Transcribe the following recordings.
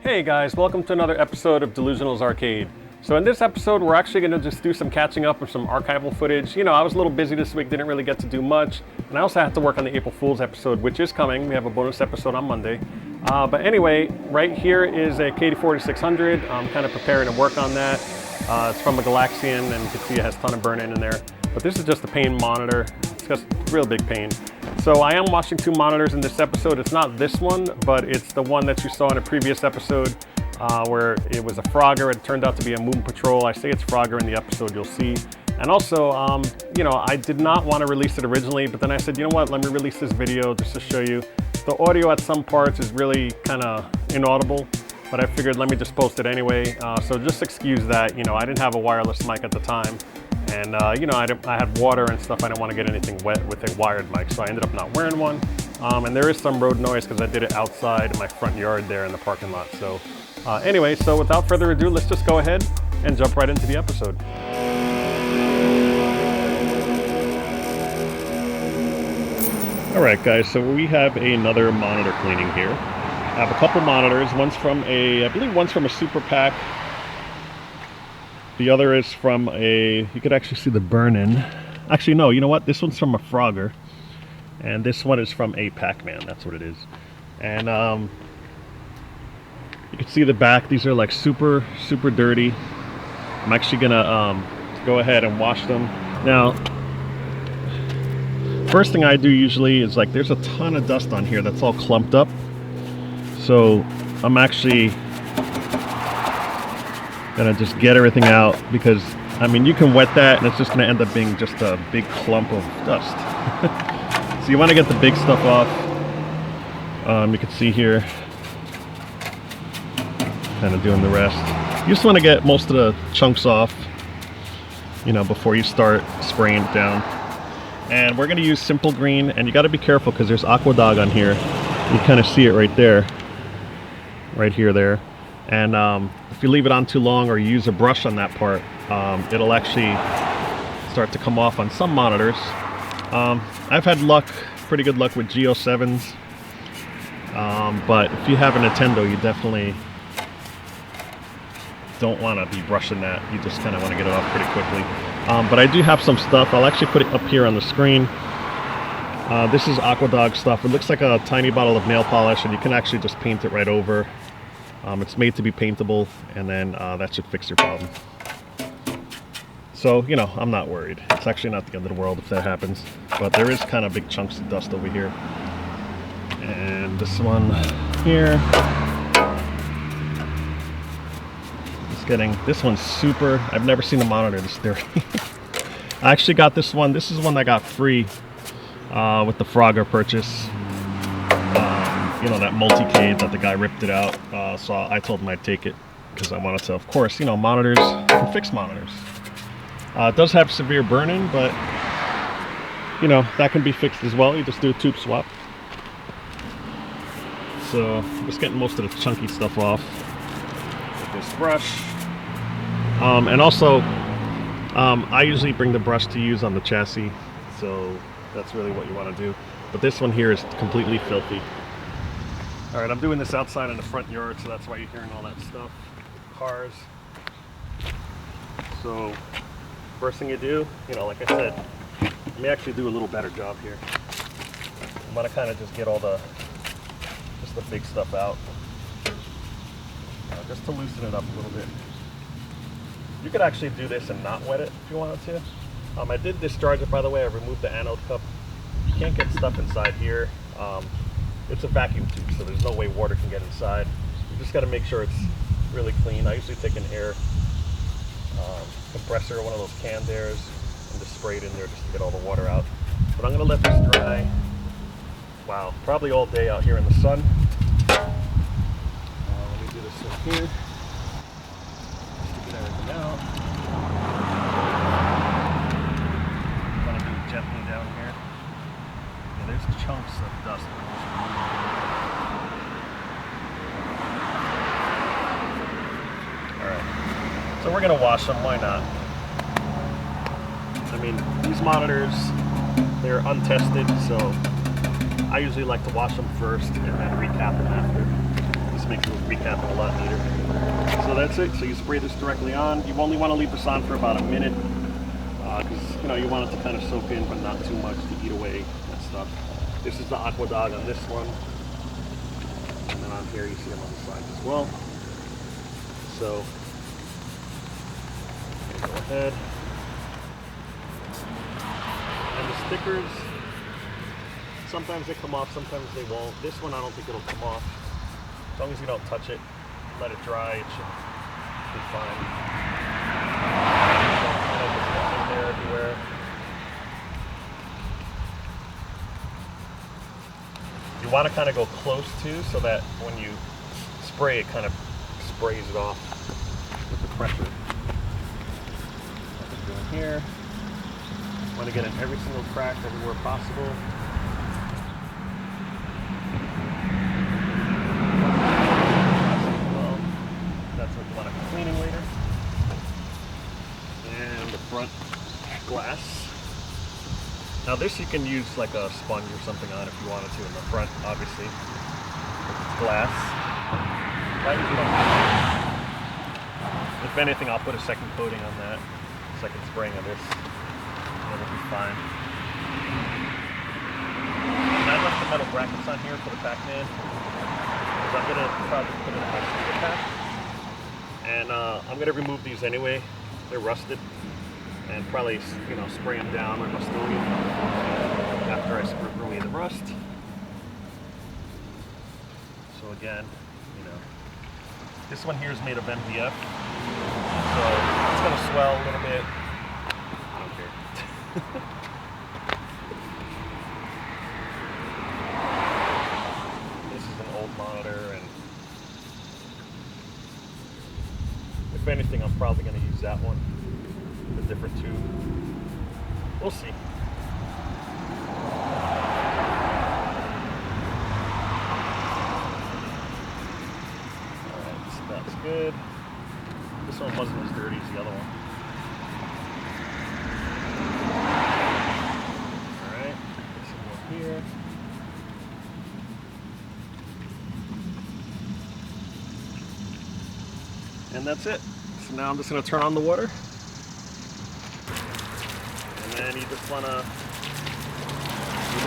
Hey guys, welcome to another episode of DeLuSioNaL's Arcade. So in this episode, we're actually going to just do some catching up of some archival footage. You know, I was a little busy this week, didn't really get to do much, and I also had to work on the April Fool's episode, which is coming. We have a bonus episode on Monday. But anyway, right here is a KD4600. I'm kind of preparing to work on that. It's from a DeLuSioNaL, and you can see it has a ton of burn-in there. But this is just a pane monitor. It's just a real big pane. So I am watching two monitors in this episode. It's not this one, but it's the one that you saw in a previous episode where it was a Frogger. It turned out to be a Moon Patrol. I say it's Frogger in the episode, you'll see. And also, you know, I did not want to release it originally, but then I said, you know what, let me release this video just to show you. The audio at some parts is really kind of inaudible, but I figured let me just post it anyway. So just excuse that. You know, I didn't have a wireless mic at the time. And, you know, I had water and stuff. I didn't want to get anything wet with a wired mic, so I ended up not wearing one. And there is some road noise because I did it outside in my front yard there in the parking lot. So anyway, so without further ado, let's just go ahead and jump right into the episode. All right, guys, so we have another monitor cleaning here. I have a couple monitors. One's from I believe one's from a Super Pack. The other is from you could actually see the burn-in. Actually, no, you know what? This one's from a Frogger. And this one is from a Pac-Man, that's what it is. And you can see the back. These are like super, super dirty. I'm actually gonna go ahead and wash them. Now, first thing I do usually is like, there's a ton of dust on here that's all clumped up. So I'm actually gonna just get everything out because, I mean, you can wet that and it's just gonna end up being just a big clump of dust. So you wanna get the big stuff off. You can see here, kind of doing the rest. You just wanna get most of the chunks off, you know, before you start spraying it down. And we're gonna use Simple Green, and you gotta be careful because there's Aquadog on here. You kind of see it right there, right here, there. And if you leave it on too long or you use a brush on that part, it'll actually start to come off on some monitors. I've had pretty good luck with G07s, but if you have a Nintendo, you definitely don't want to be brushing that. You just kind of want to get it off pretty quickly. But I do have some stuff. I'll actually put it up here on the screen. This is Aquadog stuff. It looks like a tiny bottle of nail polish, and you can actually just paint it right over. It's made to be paintable, and then that should fix your problem. So, you know, I'm not worried. It's actually not the end of the world if that happens. But there is kind of big chunks of dust over here. And this one here. It's getting, this one's super, I've never seen a monitor this dirty. I actually got this one. This is one I got free with the Frogger purchase. You know, that multi-cade that the guy ripped it out. So I told him I'd take it because I wanted to, of course, you know, monitors, you can fix monitors. It does have severe burn-in, but, you know, that can be fixed as well. You just do a tube swap. So I'm just getting most of the chunky stuff off with this brush. And also, I usually bring the brush to use on the chassis. So that's really what you want to do. But this one here is completely filthy. All right, I'm doing this outside in the front yard, so that's why you're hearing all that stuff. Cars. So, first thing you do, you know, like I said, let me actually do a little better job here. I'm gonna kind of just get all the big stuff out, just to loosen it up a little bit. You could actually do this and not wet it if you wanted to. I did discharge it, by the way. I removed the anode cup. You can't get stuff inside here. It's a vacuum tube, so there's no way water can get inside. You just got to make sure it's really clean. I usually take an air compressor, one of those canned airs, and just spray it in there just to get all the water out. But I'm going to let this dry. Wow, probably all day out here in the sun. Let me do this up here just to get everything out. I'm going to do it gently down here. Yeah, there's chunks of dust. So we're gonna wash them, why not? I mean, these monitors, they're untested, so I usually like to wash them first and then recap them after. This makes the recap happen a lot neater. So that's it. So you spray this directly on. You only want to leave this on for about a minute because you want it to kind of soak in, but not too much to eat away that stuff. This is the Aqua Dog on this one, and then on here you see them on the sides as well. So go ahead. And the stickers, sometimes they come off, sometimes they won't. This one I don't think it'll come off. As long as you don't touch it, let it dry, it should be fine. Don't get in there everywhere. You want to kind of go close to so that when you spray, it kind of sprays it off with the pressure. Like I'm doing here. Want to get in every single crack everywhere possible. Well, that's what you want to be cleaning later. And the front glass. Now this you can use like a sponge or something on if you wanted to in the front, obviously. It's glass. If anything, I'll put a second coating on that, second spraying of this. It'll be fine. And I left the metal brackets on here for the Pac-Man because I'm going to probably put it in my super pack. And I'm going to remove these anyway. They're rusted. And probably, spray them down with Rust-Oleum after I screw away the rust. So again, this one here is made of MDF. So it's going to swell a little bit. I don't care. This is an old monitor, and if anything, I'm probably going to use that one, a different tube. We'll see. Alright, so that's good. This one wasn't as dirty as the other one. Alright, get some more here. And that's it. So now I'm just going to turn on the water. And then you just want to do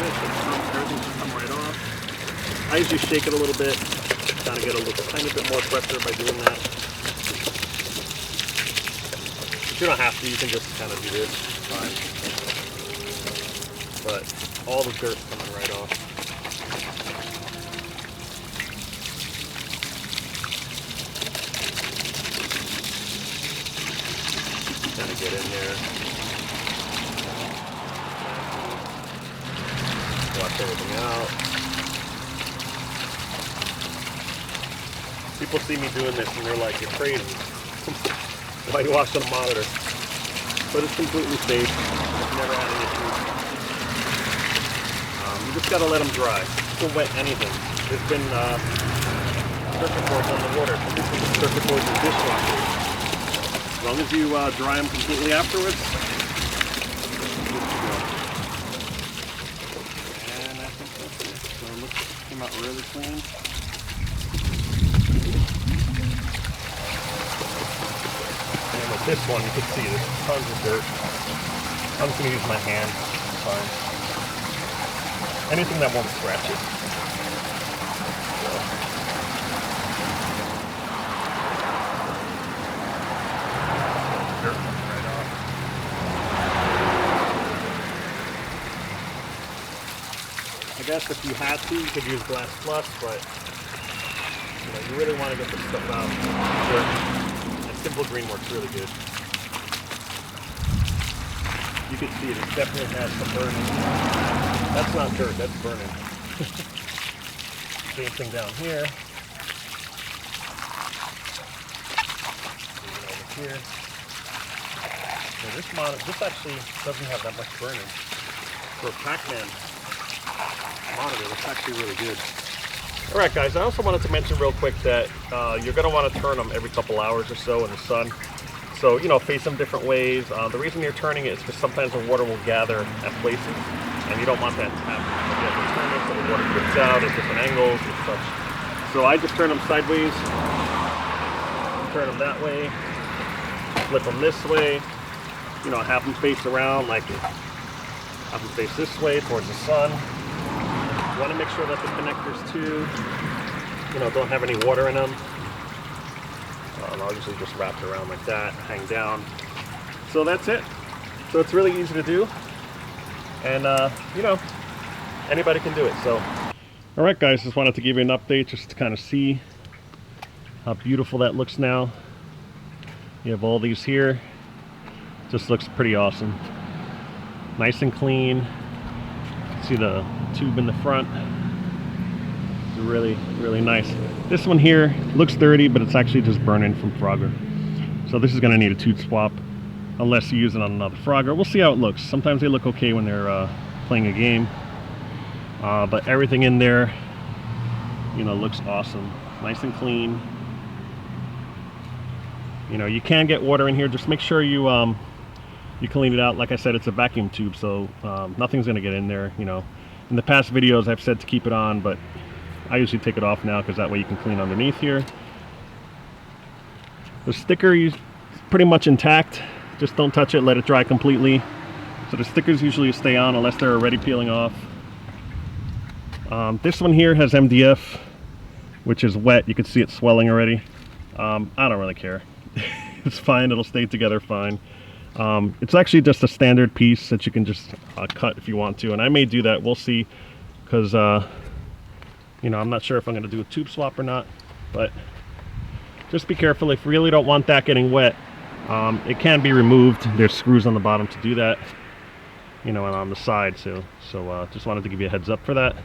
this. Everything should come right off. I usually shake it a little bit. Kind of get a tiny bit more pressure by doing that. But you don't have to. You can just kind of do this. Fine. But all the dirt's coming right off. Kind of get in there. Wash everything out. People see me doing this and they're like, "You're crazy. Why are you washing a monitor?" But it's completely safe. I've never had an issue. You just gotta let them dry. You can wet anything. There's been circuit boards on the water. This is the circuit boards and dishwashers. As long as you dry them completely afterwards. And I think that's it. So it looks, came out really clean. And with this one, you can see there's tons of dirt. I'm just going to use my hand. It's fine. Anything that won't scratch it. Dirt comes right off. I guess if you had to, you could use Glass Plus, but you really want to get this stuff out. And Simple Green works really good. You can see it definitely has some burning. That's not dirt, that's burning. Same thing down here. Over here. So this actually doesn't have that much burning. For a Pac-Man monitor, that's actually really good. Alright guys, I also wanted to mention real quick that you're going to want to turn them every couple hours or so in the sun. So, face them different ways. The reason you're turning it is because sometimes the water will gather at places, and you don't want that to happen. You have to turn it so the water drips out at different angles and such. So I just turn them sideways turn them that way, flip them this way, you know, have them face around, like have them face this way towards the sun. You want to make sure that the connectors too, you know, don't have any water in them. I'll usually just wrap it around like that, hang down. So that's it. So it's really easy to do, and you know, anybody can do it. So, all right, guys, just wanted to give you an update just to kind of see how beautiful that looks now. You have all these here. Just looks pretty awesome. Nice and clean. See the tube in the front. It's really, really nice. This one here looks dirty, but it's actually just burning from Frogger. So this is going to need a tube swap, unless you use it on another Frogger. We'll see how it looks. Sometimes they look okay when they're playing a game. But everything in there, you know, looks awesome. Nice and clean. You know, you can get water in here. Just make sure you clean it out. Like I said, it's a vacuum tube, so nothing's going to get in there. You know, in the past videos I've said to keep it on, but I usually take it off now because that way you can clean underneath here. The sticker is pretty much intact. Just don't touch it, let it dry completely. So the stickers usually stay on unless they're already peeling off. This one here has MDF, which is wet. You can see it swelling already. I don't really care. It's fine, it'll stay together fine. It's actually just a standard piece that you can just cut if you want to, and I may do that. We'll see, because you know, I'm not sure if I'm going to do a tube swap or not, but just be careful. If you really don't want that getting wet, it can be removed. There's screws on the bottom to do that, you know, and on the side. So just wanted to give you a heads up for that.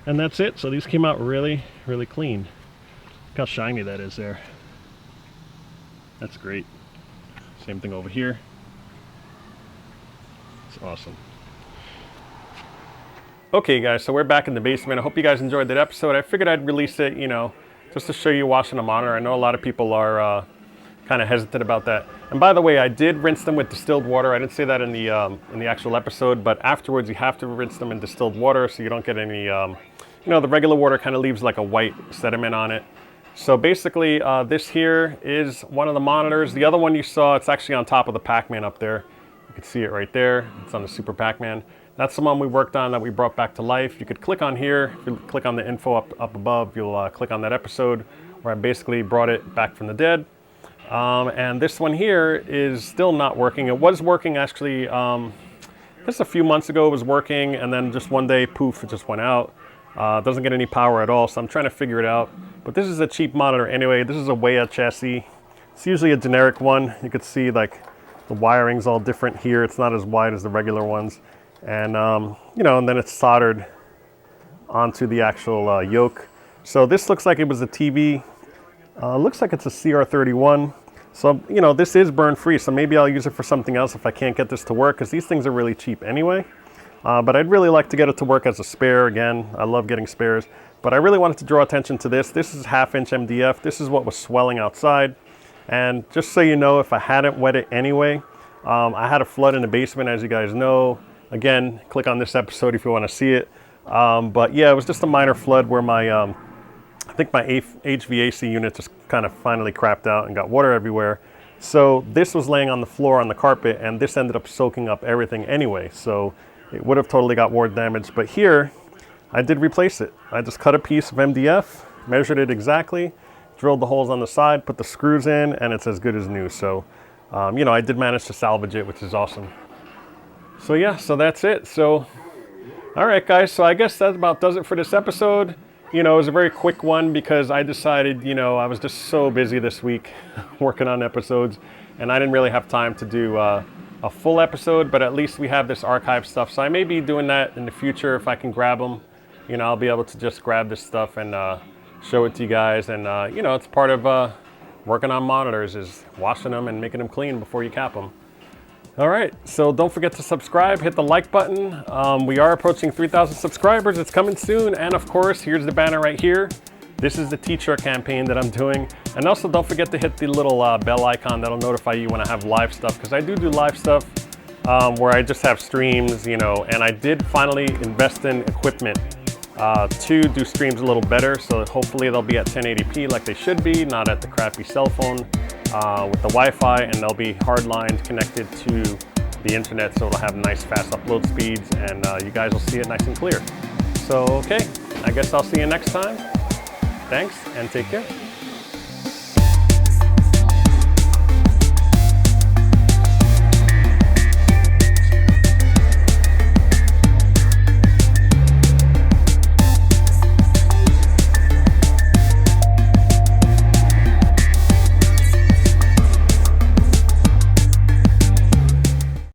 And that's it. So these came out really, really clean. Look how shiny that is there. That's great. Same thing over here. It's awesome. Okay, guys, so we're back in the basement. I hope you guys enjoyed that episode. I figured I'd release it, you know, just to show you washing a monitor. I know a lot of people are kind of hesitant about that. And by the way, I did rinse them with distilled water. I didn't say that in the actual episode, but afterwards you have to rinse them in distilled water so you don't get any, you know, the regular water kind of leaves like a white sediment on it. So basically, this here is one of the monitors. The other one you saw, it's actually on top of the Pac-Man up there. You can see it right there. It's on the Super Pac-Man. That's the one we worked on that we brought back to life. You could click on here. If you click on the info up above, you'll click on that episode where I basically brought it back from the dead. And this one here is still not working. It was working actually, just a few months ago it was working, and then just one day, poof, it just went out. It doesn't get any power at all, so I'm trying to figure it out. But this is a cheap monitor anyway. This is a Wea chassis. It's usually a generic one. You could see like the wiring's all different here. It's not as wide as the regular ones. And, you know, and then it's soldered onto the actual yoke. So this looks like it was a TV. Looks like it's a CR31. So, you know, this is burn free. So maybe I'll use it for something else if I can't get this to work, because these things are really cheap anyway. But I'd really like to get it to work as a spare. Again, I love getting spares. But I really wanted to draw attention to this. This is 1/2" MDF. This is what was swelling outside. And just so you know, if I hadn't wet it anyway, I had a flood in the basement, as you guys know. Again, click on this episode if you want to see it. But yeah, it was just a minor flood where my, I think my HVAC unit just kind of finally crapped out and got water everywhere. So this was laying on the floor on the carpet, and this ended up soaking up everything anyway. So it would have totally got water damage. But here, I did replace it. I just cut a piece of MDF, measured it exactly, drilled the holes on the side, put the screws in, and it's as good as new. So, you know, I did manage to salvage it, which is awesome. So yeah, so that's it. So, all right, guys. So I guess that about does it for this episode. You know, it was a very quick one because I decided, you know, I was just so busy this week working on episodes, and I didn't really have time to do a full episode, but at least we have this archive stuff. So I may be doing that in the future if I can grab them. You know, I'll be able to just grab this stuff and show it to you guys. And, you know, it's part of working on monitors is washing them and making them clean before you cap them. All right, so don't forget to subscribe, hit the like button. We are approaching 3,000 subscribers. It's coming soon. And of course, here's the banner right here. This is the t-shirt campaign that I'm doing. And also don't forget to hit the little bell icon that'll notify you when I have live stuff, because I do live stuff where I just have streams, you know, and I did finally invest in equipment 2, do streams a little better, so hopefully they'll be at 1080p like they should be, not at the crappy cell phone with the Wi-Fi, and they'll be hardlined connected to the internet, so it'll have nice fast upload speeds, and you guys will see it nice and clear. So okay, I guess I'll see you next time. Thanks, and take care.